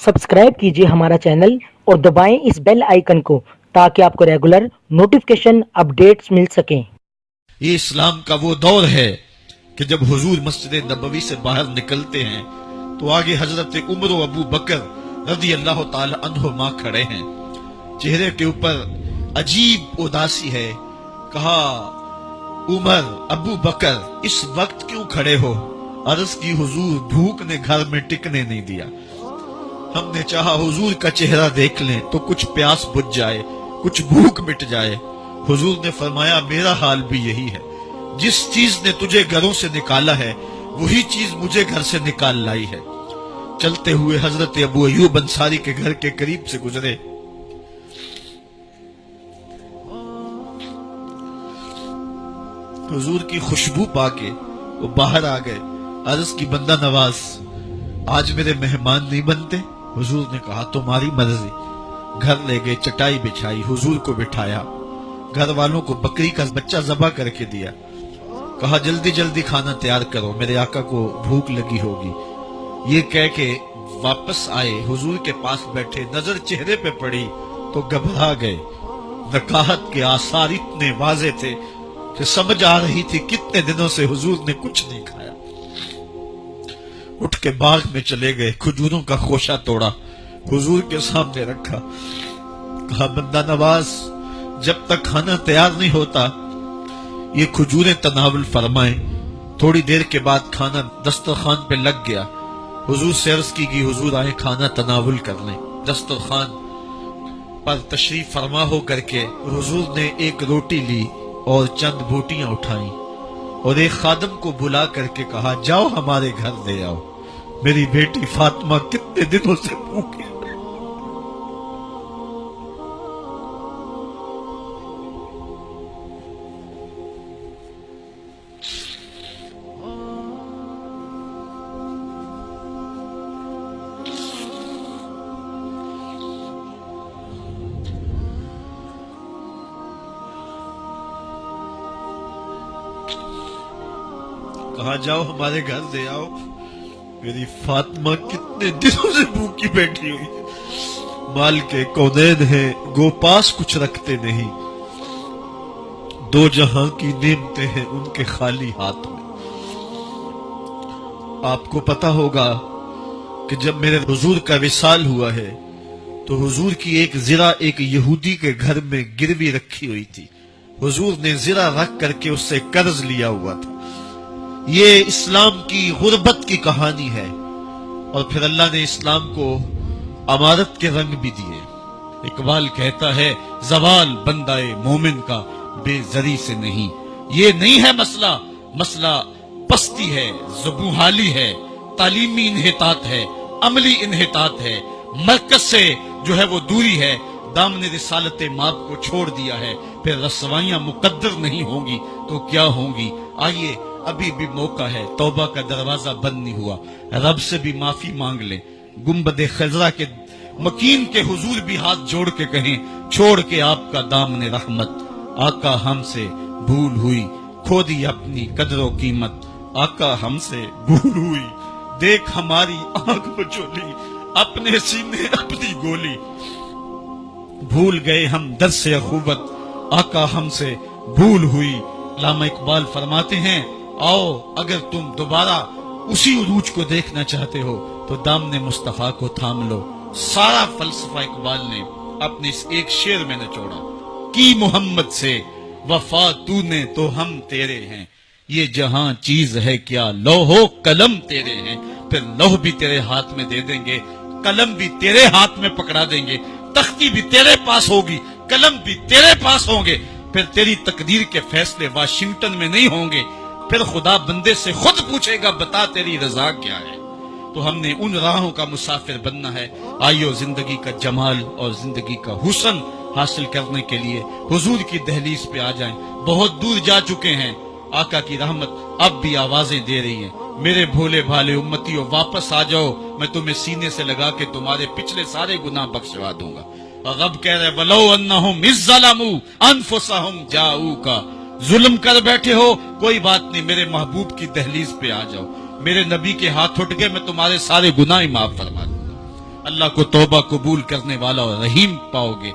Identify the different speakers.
Speaker 1: Subscribe कीजिए हमारा channel और दबाएं इस बेल आइकन को ताकि आपको रेगुलर नोटिफिकेशन अपडेट्स मिल सकें।
Speaker 2: ये इस्लाम का वो दौर है कि जब हुजूर मस्जिद नबवी से बाहर निकलते हैं तो आगे हजरत उमर व अबू बकर रज़ी अल्लाह ताला अन्हुमा खड़े हैं। चेहरे के ऊपर अजीब उदासी है। कहा, उमर, अबू बकर, इस वक्त क्यों खड़े हो? अर्ज की, हुजूर, भूख ने घर में टिकने नहीं दिया। हमने चाहा हुजूर का चेहरा देख लें तो कुछ प्यास बुझ जाए, कुछ भूख मिट जाए। हुजूर ने फरमाया, मेरा हाल भी यही है। जिस चीज ने तुझे घरों से निकाला है वही चीज मुझे घर से निकाल लाई है। चलते हुए हजरत अबू अय्यूब अंसारी के घर के करीब से गुजरे। हुजूर की खुशबू पाके वो बाहर आ गए। अर्ज की, बंदा नवाज, आज मेरे मेहमान नहीं बनते? हुजूर ने कहा, तुम्हारी मर्जी। घर ले गए, चटाई बिछाई, हुजूर को बिठाया, घर वालों को बकरी का बच्चा ज़बह करके दिया। कहा, जल्दी जल्दी खाना तैयार करो, मेरे आका को भूख लगी होगी। ये कह के वापस आए, हुजूर के पास बैठे, नजर चेहरे पे पड़ी तो घबरा गए। नकाहत के आसार इतने वाजे थे कि समझ आ रही थी कितने दिनों से हुजूर ने कुछ नहीं खाया। उठ के बाग में चले गए, खजूरों का खोशा तोड़ा, हुजूर के सामने रखा। कहा, बंदा नवाज, जब तक खाना तैयार नहीं होता ये खजूरें तनावुल फरमाएं। थोड़ी देर के बाद खाना दस्तरखान पे लग गया। हुजूर से अर्ज की, हुजूर आए खाना तनावुल कर लें। दस्तरखान पर तशरीफ फरमा हो करके हुजूर ने एक रोटी ली और चंद बोटियां उठाई और एक खादम को बुला करके कहा, जाओ हमारे घर ले आओ, मेरी बेटी फातिमा कितने दिनों से भूखी है। कहा, जाओ हमारे घर ले आओ, मेरी फातिमा कितने दिनों से भूखी बैठी हुई है। माल के कौनैन है, गोपास कुछ रखते नहीं, दो जहां की नेमतें हैं उनके खाली हाथ में। आपको पता होगा कि जब मेरे हुजूर का विसाल हुआ है तो हुजूर की एक जिरा एक यहूदी के घर में गिरवी रखी हुई थी। हुजूर ने जिरा रख करके उससे कर्ज लिया हुआ था। ये इस्लाम की गुर्बत की कहानी है और फिर अल्लाह ने इस्लाम को अमारत के रंग भी दिए। इकबाल कहता है, जवाल बंदाए मोमिन का बेजरी से नहीं। ये नहीं है मसला, मसला पस्ती है, ज़बूहाली है, तालीमी इन्हितात है, अमली इन्हितात है, मरकज से जो है वो दूरी है। दामने रिसालत माप को छोड़ दिया है, फिर रसवाइयां मुकद्दर नहीं होंगी तो क्या होंगी। आइए, अभी भी मौका है, तौबा का दरवाजा बंद नहीं हुआ, रब से भी माफी मांग ले। गुंबदे खजरा के मकीन के हुजूर भी हाथ जोड़ के कहें, छोड़ के आपका दामने रहमत, आका हमसे भूल हुई, खो दी अपनी कदरो कीमत, आका हमसे भूल हुई, देख हमारी आंख बचोली, अपने सीने अपनी गोली, भूल गए हम दर से अखुवत, आका हमसे भूल हुई। लामा इकबाल फरमाते हैं, आओ अगर तुम दोबारा उसी उरूज को देखना चाहते हो तो दामने मुस्तफा को थाम लो। सारा फलसफा इकबाल ने अपने इस एक शेर में निचोड़ा कि मोहम्मद से वफा तूने तो हम तेरे हैं, ये जहां चीज है क्या, लौहो कलम तेरे हैं, फिर लौह भी तेरे हाथ में दे देंगे, कलम भी तेरे हाथ में पकड़ा देंगे, तख्ती भी तेरे पास होगी, कलम भी तेरे पास होंगे, फिर तेरी तकदीर के फैसले वाशिंगटन में नहीं होंगे, फिर खुदा बंदे से खुद पूछेगा, बता तेरी रजा क्या है। तो हमने उन राहों का मुसाफिर बनना है। आइयो जिंदगी का जमाल और जिंदगी का हुस्न हासिल करने के लिए हुजूर की दहलीज पे आ जाएं। बहुत दूर जा चुके हैं, आका की रहमत अब भी आवाजें दे रही है, मेरे भोले भाले उम्मतियों वापस आ जाओ, मैं तुम्हें सीने से लगा के तुम्हारे पिछले सारे गुनाह बख्शवा दूंगा। और रब कह रहे, वलो अन्नहुम इज़्ज़लमू अनफुसहुम जाऊका, जुल्म कर बैठे हो, कोई बात नहीं, मेरे महबूब की दहलीज पे आ जाओ, मेरे नबी के हाथ उठ के मैं तुम्हारे सारे गुनाह माफ फरमा दूंगा।
Speaker 3: اللہ کو توبہ قبول کرنے والا اور رحیم پاؤ گے۔